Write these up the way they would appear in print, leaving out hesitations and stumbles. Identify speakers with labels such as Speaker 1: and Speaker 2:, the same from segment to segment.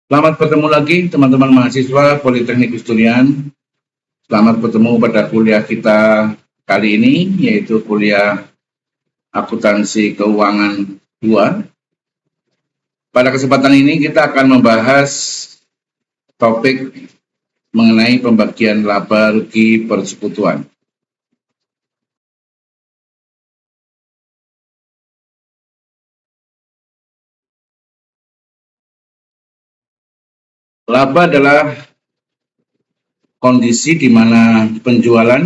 Speaker 1: Selamat bertemu lagi teman-teman mahasiswa Politeknik Usturian. Selamat bertemu pada kuliah kita kali ini, yaitu kuliah Akuntansi Keuangan 2. Pada kesempatan ini kita akan membahas topik mengenai pembagian laba rugi persekutuan. Laba adalah kondisi di mana penjualan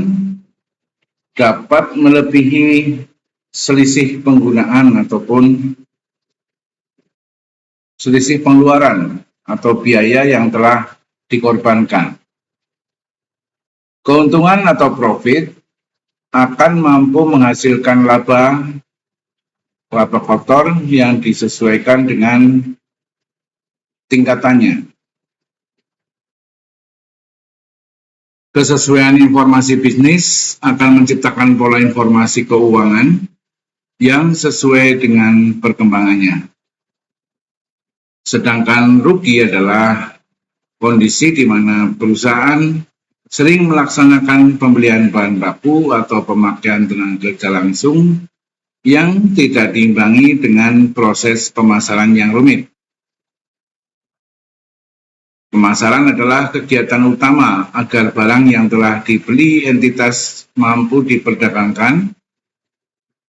Speaker 1: dapat melebihi selisih penggunaan ataupun selisih pengeluaran atau biaya yang telah dikorbankan. Keuntungan atau profit akan mampu menghasilkan laba kotor yang disesuaikan dengan tingkatannya. Kesesuaian informasi bisnis akan menciptakan pola informasi keuangan yang sesuai dengan perkembangannya. Sedangkan rugi adalah kondisi di mana perusahaan sering melaksanakan pembelian bahan baku atau pemakaian tenaga kerja langsung yang tidak diimbangi dengan proses pemasaran yang rumit. Pemasaran adalah kegiatan utama agar barang yang telah dibeli entitas mampu diperdagangkan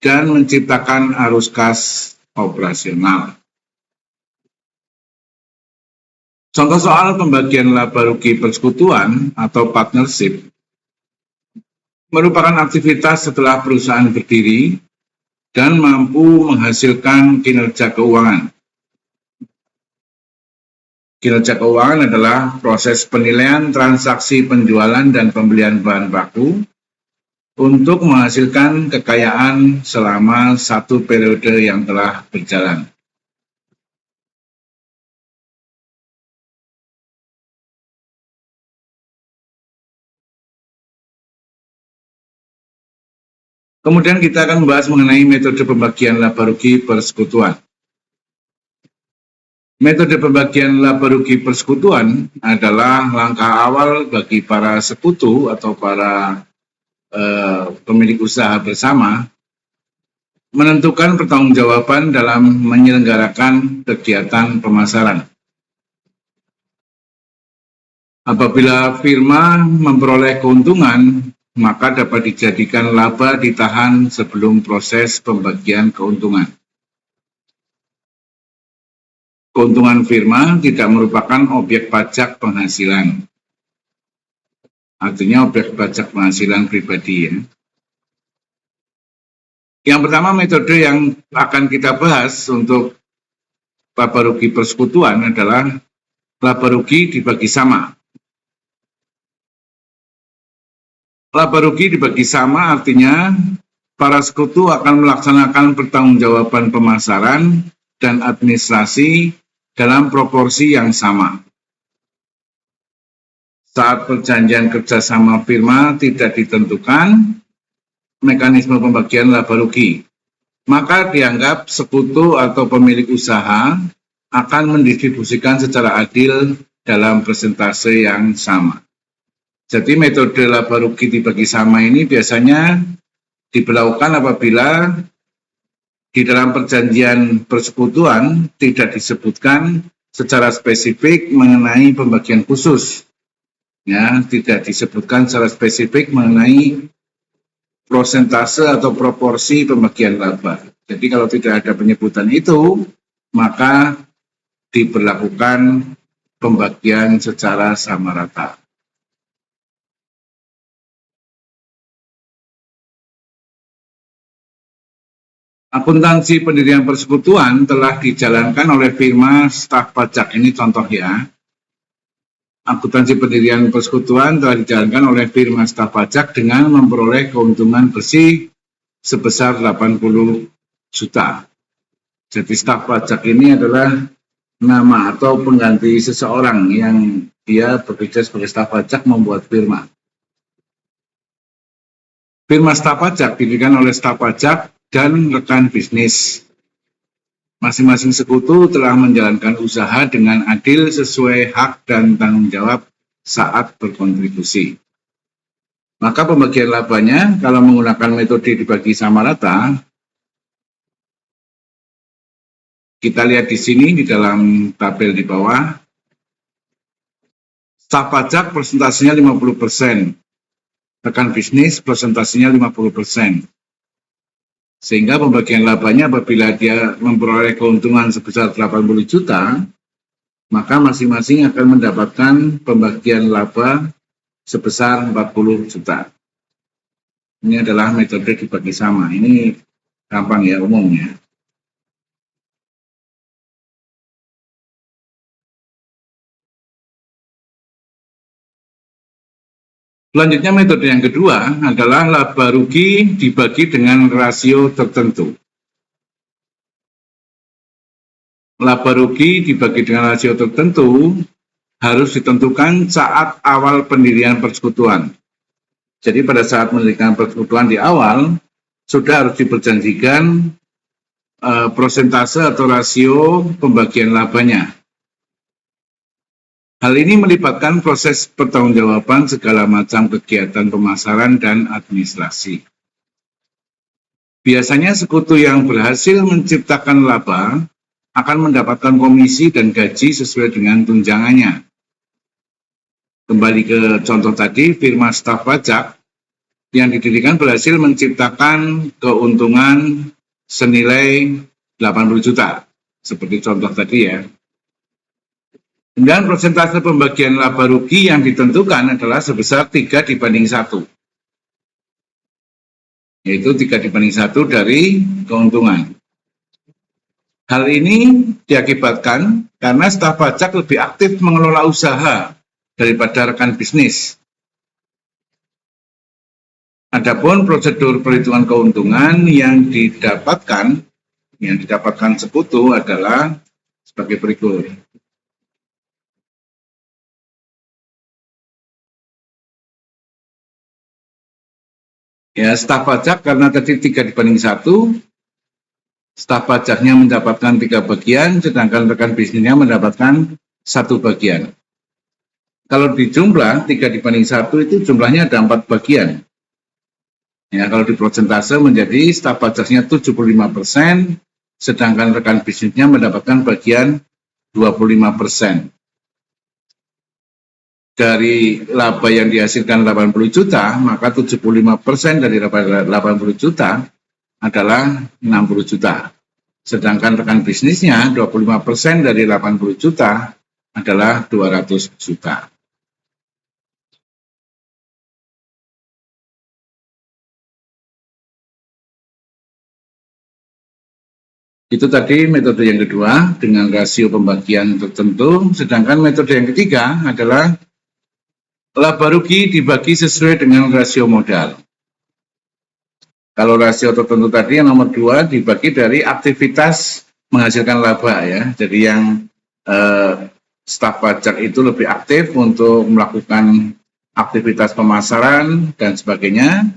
Speaker 1: dan menciptakan arus kas operasional. Contoh soal pembagian laba rugi persekutuan atau partnership merupakan aktivitas setelah perusahaan berdiri dan mampu menghasilkan kinerja keuangan. Kinerja keuangan adalah proses penilaian transaksi penjualan dan pembelian bahan baku untuk menghasilkan kekayaan selama satu periode yang telah berjalan. Kemudian kita akan membahas mengenai metode pembagian laba rugi persekutuan. Metode pembagian laba rugi persekutuan adalah langkah awal bagi para sekutu atau para pemilik usaha bersama menentukan pertanggungjawaban dalam menyelenggarakan kegiatan pemasaran. Apabila firma memperoleh keuntungan, maka dapat dijadikan laba ditahan sebelum proses pembagian keuntungan. Keuntungan firma tidak merupakan objek pajak penghasilan. Artinya objek pajak penghasilan pribadi ya. Yang pertama metode yang akan kita bahas untuk laba rugi persekutuan adalah laba rugi dibagi sama. Laba rugi dibagi sama artinya para sekutu akan melaksanakan pertanggungjawaban pemasaran dan administrasi dalam proporsi yang sama. Saat perjanjian kerjasama firma tidak ditentukan mekanisme pembagian laba rugi, maka dianggap sekutu atau pemilik usaha akan mendistribusikan secara adil dalam persentase yang sama. Jadi metode laba rugi dibagi sama ini biasanya diberlakukan apabila di dalam perjanjian persekutuan tidak disebutkan secara spesifik mengenai pembagian khusus. Ya, tidak disebutkan secara spesifik mengenai prosentase atau proporsi pembagian laba. Jadi kalau tidak ada penyebutan itu, maka diberlakukan pembagian secara sama rata. Akuntansi pendirian persekutuan telah dijalankan oleh firma staf pajak. Ini contoh ya. Akuntansi pendirian persekutuan telah dijalankan oleh firma staf pajak dengan memperoleh keuntungan bersih sebesar 80 juta. Jadi staf pajak ini adalah nama atau pengganti seseorang yang dia bekerja sebagai staf pajak membuat firma. Firma staf pajak didirikan oleh staf pajak dan rekan bisnis. Masing-masing sekutu telah menjalankan usaha dengan adil sesuai hak dan tanggung jawab saat berkontribusi. Maka pembagian labanya kalau menggunakan metode dibagi sama rata, kita lihat di sini di dalam tabel di bawah, staf pajak persentasenya 50%, rekan bisnis persentasenya 50%. Sehingga pembagian labanya apabila dia memperoleh keuntungan sebesar 80 juta, maka masing-masing akan mendapatkan pembagian laba sebesar 40 juta. Ini adalah metode dibagi sama. Ini gampang ya, umumnya. Selanjutnya metode yang kedua adalah laba rugi dibagi dengan rasio tertentu. Laba rugi dibagi dengan rasio tertentu harus ditentukan saat awal pendirian persekutuan. Jadi pada saat mendirikan persekutuan di awal, sudah harus diperjanjikan prosentase atau rasio pembagian labanya. Hal ini melibatkan proses pertanggungjawaban segala macam kegiatan pemasaran dan administrasi. Biasanya sekutu yang berhasil menciptakan laba akan mendapatkan komisi dan gaji sesuai dengan tunjangannya. Kembali ke contoh tadi, firma staf pajak yang didirikan berhasil menciptakan keuntungan senilai 80 juta, seperti contoh tadi ya. Dan persentase pembagian laba rugi yang ditentukan adalah sebesar 3:1. Yaitu 3:1 dari keuntungan. Hal ini diakibatkan karena staf pajak lebih aktif mengelola usaha daripada rekan bisnis. Adapun prosedur perhitungan keuntungan yang didapatkan sekutu adalah sebagai berikut. Ya, staf pajak karena tadi 3:1, staf pajaknya mendapatkan 3 bagian, sedangkan rekan bisnisnya mendapatkan 1 bagian. Kalau dijumlah 3:1 itu jumlahnya ada 4 bagian. Ya, kalau di persentase menjadi staf pajaknya 75%, sedangkan rekan bisnisnya mendapatkan bagian 25%. Dari laba yang dihasilkan 80 juta, maka 75% dari laba 80 juta adalah 60 juta. Sedangkan rekan bisnisnya 25% dari 80 juta adalah 200 juta. Itu tadi metode yang kedua dengan rasio pembagian tertentu, sedangkan metode yang ketiga adalah laba rugi dibagi sesuai dengan rasio modal. Kalau rasio tertentu tadi yang nomor 2 dibagi dari aktivitas menghasilkan laba ya. Jadi yang staf pajak itu lebih aktif untuk melakukan aktivitas pemasaran dan sebagainya,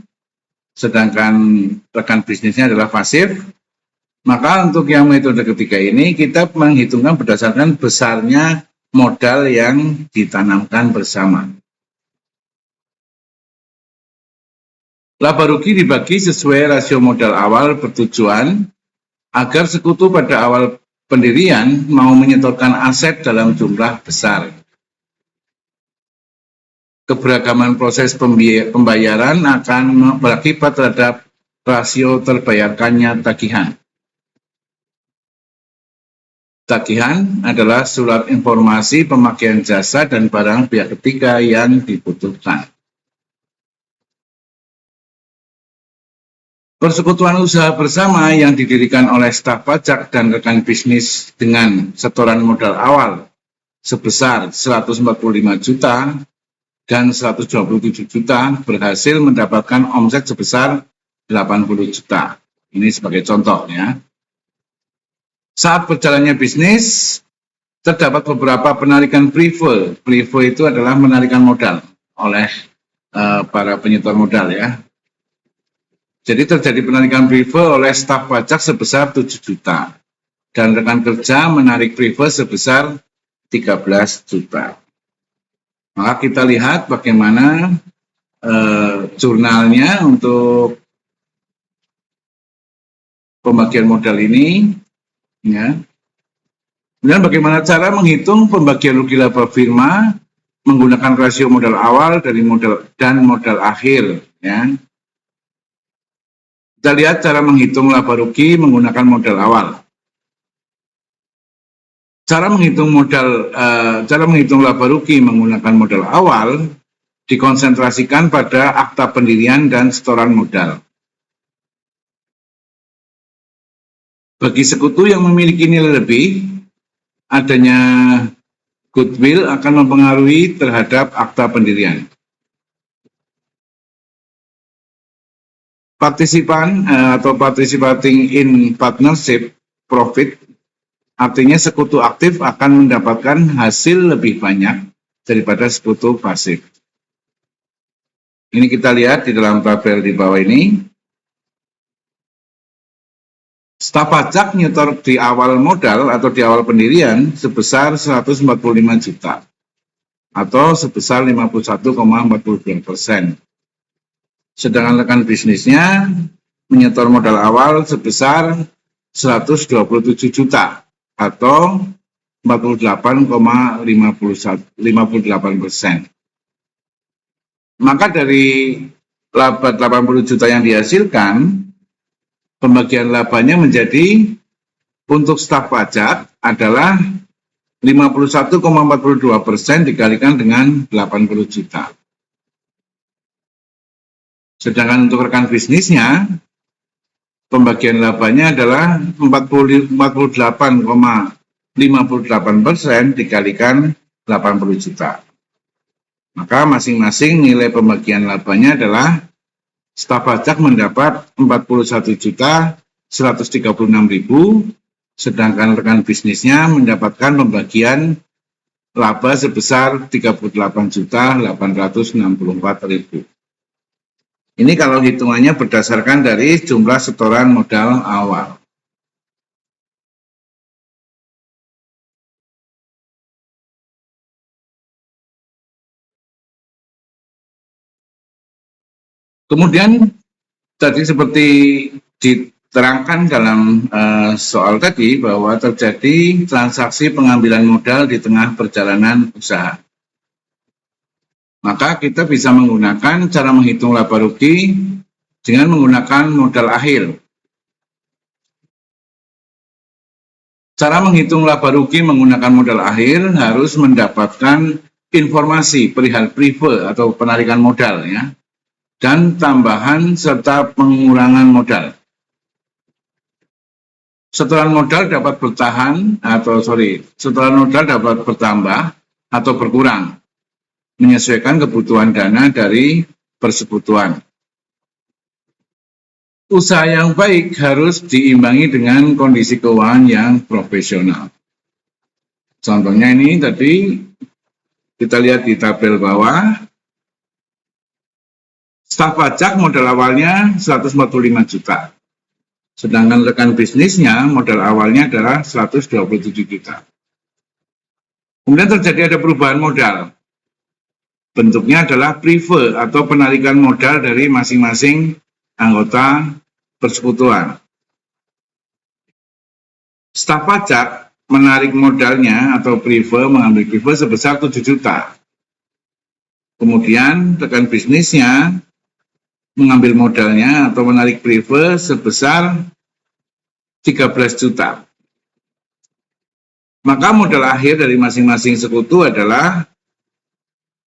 Speaker 1: sedangkan rekan bisnisnya adalah pasif. Maka untuk yang metode ketiga ini kita menghitungkan berdasarkan besarnya modal yang ditanamkan bersama. Laba rugi dibagi sesuai rasio modal awal bertujuan agar sekutu pada awal pendirian mau menyetorkan aset dalam jumlah besar. Keberagaman proses pembayaran akan berakibat terhadap rasio terbayarkannya tagihan. Tagihan adalah surat informasi pemakaian jasa dan barang pihak ketiga yang dibutuhkan. Persekutuan usaha bersama yang didirikan oleh staf pajak dan rekan bisnis dengan setoran modal awal sebesar 145 juta dan 127 juta berhasil mendapatkan omset sebesar 80 juta. Ini sebagai contoh ya. Saat berjalannya bisnis, terdapat beberapa penarikan prive. Prive itu adalah menarikan modal oleh para penyetor modal ya. Jadi terjadi penarikan prive oleh staf pajak sebesar 7 juta. dan rekan kerja menarik prive sebesar 13 juta. Maka kita lihat bagaimana jurnalnya untuk pembagian modal ini, ya. Kemudian bagaimana cara menghitung pembagian rugi laba firma menggunakan rasio modal awal dari modal dan modal akhir, ya. Kita lihat cara menghitung laba rugi menggunakan modal awal. Cara menghitung laba rugi menggunakan modal awal dikonsentrasikan pada akta pendirian dan setoran modal. Bagi sekutu yang memiliki nilai lebih, adanya goodwill akan mempengaruhi terhadap akta pendirian. Partisipan atau participating in partnership profit artinya sekutu aktif akan mendapatkan hasil lebih banyak daripada sekutu pasif. Ini kita lihat di dalam tabel di bawah ini. Staf pajak nyetor di awal modal atau di awal pendirian sebesar 145 juta atau sebesar 51,42%. Sedangkan rekan bisnisnya menyetor modal awal sebesar 127 juta atau 48,58%. Maka dari laba 80 juta yang dihasilkan, pembagian labanya menjadi untuk staf pajak adalah 51,42% dikalikan dengan 80 juta. Sedangkan untuk rekan bisnisnya, pembagian labanya adalah 48,58% dikalikan 80 juta. Maka masing-masing nilai pembagian labanya adalah staf pajak mendapat 41.136.000, sedangkan rekan bisnisnya mendapatkan pembagian laba sebesar 38.864.000. Ini kalau hitungannya berdasarkan dari jumlah setoran modal awal. Kemudian tadi seperti diterangkan dalam soal tadi bahwa terjadi transaksi pengambilan modal di tengah perjalanan usaha. Maka kita bisa menggunakan cara menghitung laba rugi dengan menggunakan modal akhir. Cara menghitung laba rugi menggunakan modal akhir harus mendapatkan informasi perihal prive atau penarikan modal, ya, dan tambahan serta pengurangan modal. Setoran modal dapat bertambah atau berkurang menyesuaikan kebutuhan dana dari persekutuan. Usaha yang baik harus diimbangi dengan kondisi keuangan yang profesional. Contohnya ini tadi kita lihat di tabel bawah. Staf pajak modal awalnya 145 juta. Sedangkan rekan bisnisnya modal awalnya adalah 127 juta. Kemudian terjadi ada perubahan modal. Bentuknya adalah prive atau penarikan modal dari masing-masing anggota persekutuan. Staf pajak menarik modalnya atau mengambil prive sebesar 7 juta. Kemudian rekan bisnisnya mengambil modalnya atau menarik prive sebesar 13 juta. Maka modal akhir dari masing-masing sekutu adalah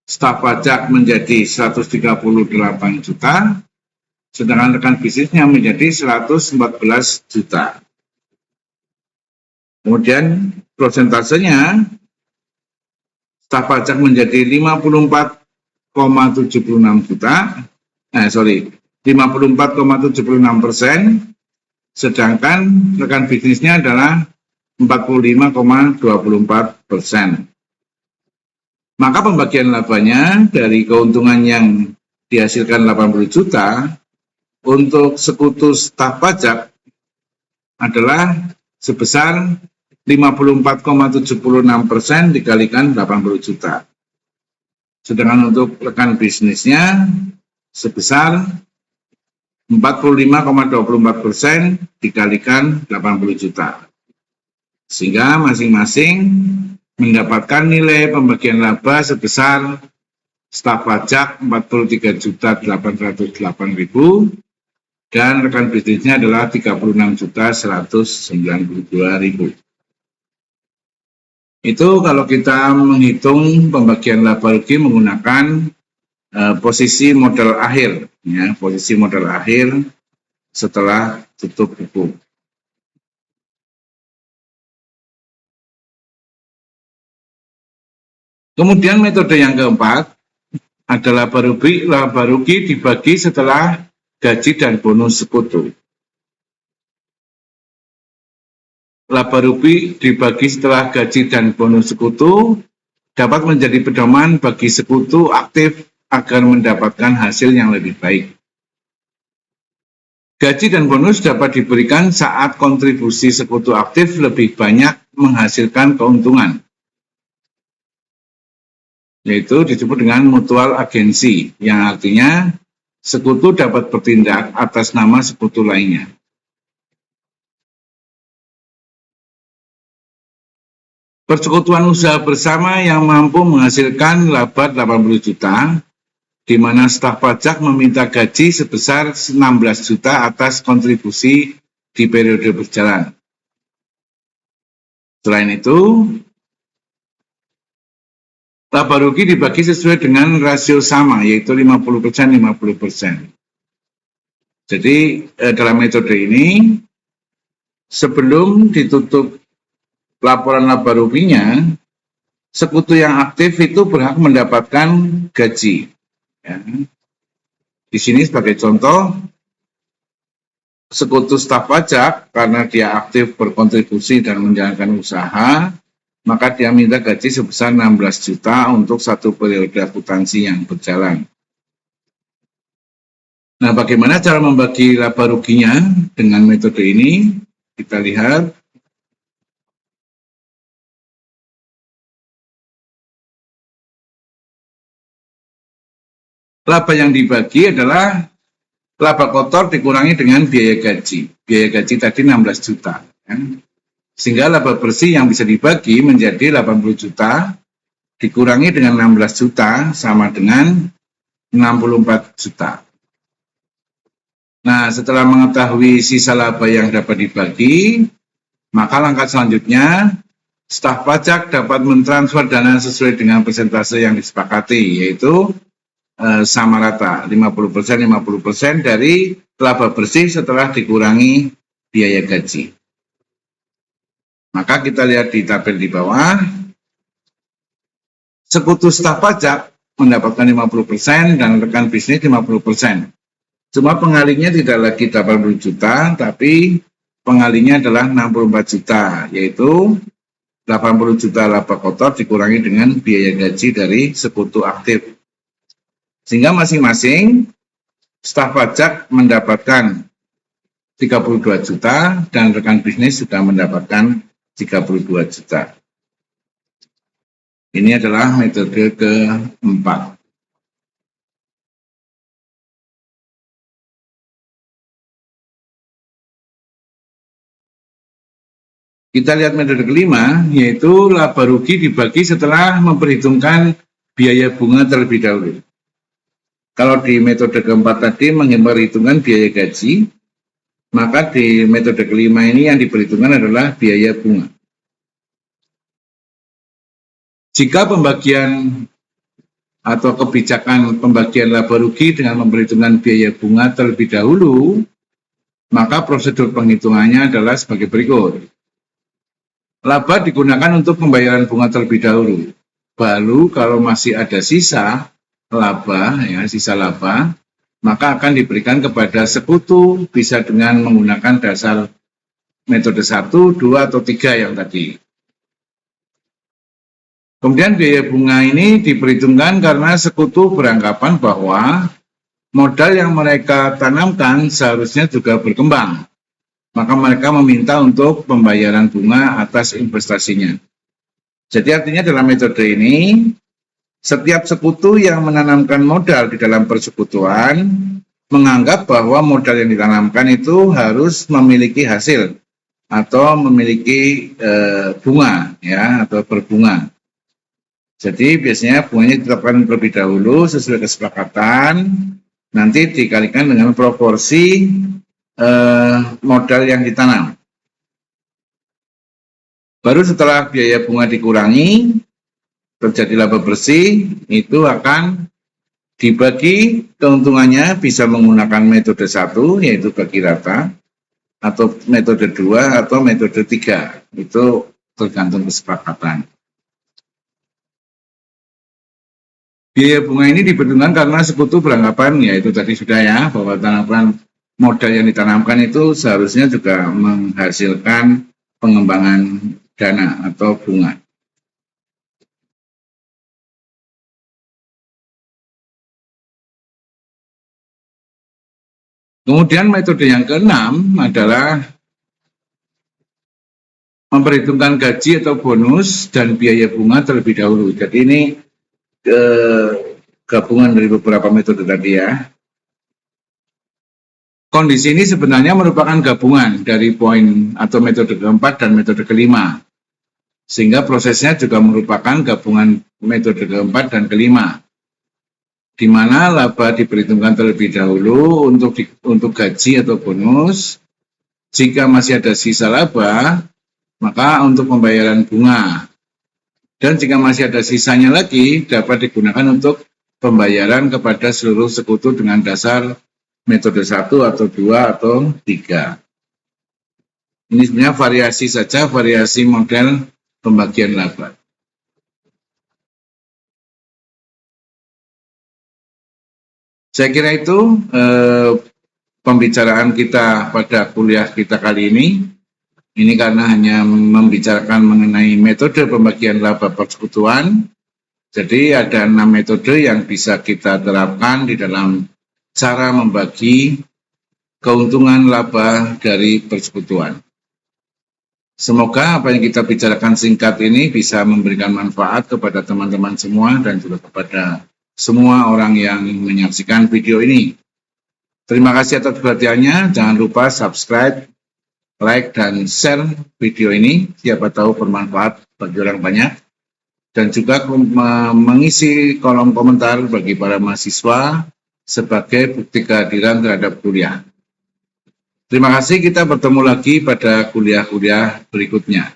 Speaker 1: staf pajak menjadi 138 juta, sedangkan rekan bisnisnya menjadi 114 juta. Kemudian prosentasenya staf pajak menjadi 54,76%, sedangkan rekan bisnisnya adalah 45,24%. Maka pembagian labanya dari keuntungan yang dihasilkan 80 juta untuk sekutu staf pajak adalah sebesar 54,76% dikalikan 80 juta. Sedangkan untuk rekan bisnisnya sebesar 45,24% dikalikan 80 juta. Sehingga masing-masing mendapatkan nilai pembagian laba sebesar staf pajak 43.808.000 dan rekan bisnisnya adalah 36.192.000. Itu kalau kita menghitung pembagian laba rugi menggunakan posisi modal akhir, ya, posisi modal akhir setelah tutup buku. Kemudian metode yang keempat adalah laba rugi dibagi setelah gaji dan bonus sekutu. Laba rugi dibagi setelah gaji dan bonus sekutu dapat menjadi pedoman bagi sekutu aktif agar mendapatkan hasil yang lebih baik. Gaji dan bonus dapat diberikan saat kontribusi sekutu aktif lebih banyak menghasilkan keuntungan, yaitu disebut dengan mutual agensi, yang artinya sekutu dapat bertindak atas nama sekutu lainnya. Persekutuan usaha bersama yang mampu menghasilkan laba 80 juta, di mana staf pajak meminta gaji sebesar 16 juta atas kontribusi di periode berjalan. Selain itu, laba rugi dibagi sesuai dengan rasio sama, yaitu 50%-50%. Jadi dalam metode ini, sebelum ditutup laporan laba ruginya, sekutu yang aktif itu berhak mendapatkan gaji. Ya. Di sini sebagai contoh, sekutu staf pajak karena dia aktif berkontribusi dan menjalankan usaha, maka dia minta gaji sebesar 16 juta untuk satu periode akuntansi yang berjalan. Nah, bagaimana cara membagi laba ruginya dengan metode ini? Kita lihat. Laba yang dibagi adalah laba kotor dikurangi dengan biaya gaji. Biaya gaji tadi 16 juta. Ya. Sehingga laba bersih yang bisa dibagi menjadi 80 juta dikurangi dengan 16 juta sama dengan 64 juta. Nah, setelah mengetahui sisa laba yang dapat dibagi, maka langkah selanjutnya staf pajak dapat mentransfer dana sesuai dengan persentase yang disepakati, yaitu sama rata 50% dari laba bersih setelah dikurangi biaya gaji. Maka kita lihat di tabel di bawah, sekutu staf pajak mendapatkan 50% dan rekan bisnis 50%. Cuma pengalinya tidak lagi 80 juta, tapi pengalinya adalah 64 juta, yaitu 80 juta laba kotor dikurangi dengan biaya gaji dari sekutu aktif. Sehingga masing-masing staf pajak mendapatkan 32 juta dan rekan bisnis sudah mendapatkan 32 juta. Ini adalah metode keempat. Kita lihat metode kelima, yaitu laba rugi dibagi setelah memperhitungkan biaya bunga terlebih dahulu. Kalau di metode keempat tadi memperhitungkan biaya gaji, maka di metode kelima ini yang diperhitungkan adalah biaya bunga. Jika pembagian atau kebijakan pembagian laba rugi dengan memperhitungkan biaya bunga terlebih dahulu, maka prosedur penghitungannya adalah sebagai berikut. Laba digunakan untuk pembayaran bunga terlebih dahulu. Baru kalau masih ada sisa laba, ya, sisa laba, maka akan diberikan kepada sekutu, bisa dengan menggunakan dasar metode 1, 2, atau 3 yang tadi. Kemudian biaya bunga ini diperhitungkan karena sekutu beranggapan bahwa modal yang mereka tanamkan seharusnya juga berkembang. maka mereka meminta untuk pembayaran bunga atas investasinya. Jadi artinya dalam metode ini, setiap sekutu yang menanamkan modal di dalam persekutuan menganggap bahwa modal yang ditanamkan itu harus memiliki hasil atau memiliki bunga, ya, atau berbunga. Jadi biasanya bunganya ditetapkan terlebih dahulu sesuai kesepakatan, nanti dikalikan dengan proporsi modal yang ditanam. Baru setelah biaya bunga dikurangi, terjadi laba bersih, itu akan dibagi keuntungannya bisa menggunakan metode 1, yaitu bagi rata, atau metode 2, atau metode 3. Itu tergantung kesepakatan. Biaya bunga ini diperhitungkan karena sekutu beranggapan, yaitu tadi sudah ya, bahwa tanaman modal yang ditanamkan itu seharusnya juga menghasilkan pengembangan dana atau bunga. Kemudian metode yang keenam adalah memperhitungkan gaji atau bonus dan biaya bunga terlebih dahulu. Jadi ini gabungan dari beberapa metode tadi ya. Kondisi ini sebenarnya merupakan gabungan dari poin atau metode keempat dan metode kelima. Sehingga prosesnya juga merupakan gabungan metode keempat dan kelima. Di mana laba diperhitungkan terlebih dahulu untuk gaji atau bonus. Jika masih ada sisa laba, maka untuk pembayaran bunga. Dan jika masih ada sisanya lagi, dapat digunakan untuk pembayaran kepada seluruh sekutu dengan dasar metode 1 atau 2 atau 3. Ini sebenarnya variasi saja, variasi model pembagian laba. Saya kira itu pembicaraan kita pada kuliah kita kali ini. Ini karena hanya membicarakan mengenai metode pembagian laba persekutuan. Jadi ada 6 metode yang bisa kita terapkan di dalam cara membagi keuntungan laba dari persekutuan. Semoga apa yang kita bicarakan singkat ini bisa memberikan manfaat kepada teman-teman semua dan juga kepada semua orang yang menyaksikan video ini. Terima kasih atas perhatiannya. Jangan lupa subscribe, like, dan share video ini. Siapa tahu bermanfaat bagi orang banyak. Dan juga mengisi kolom komentar bagi para mahasiswa sebagai bukti kehadiran terhadap kuliah. Terima kasih, kita bertemu lagi pada kuliah-kuliah berikutnya.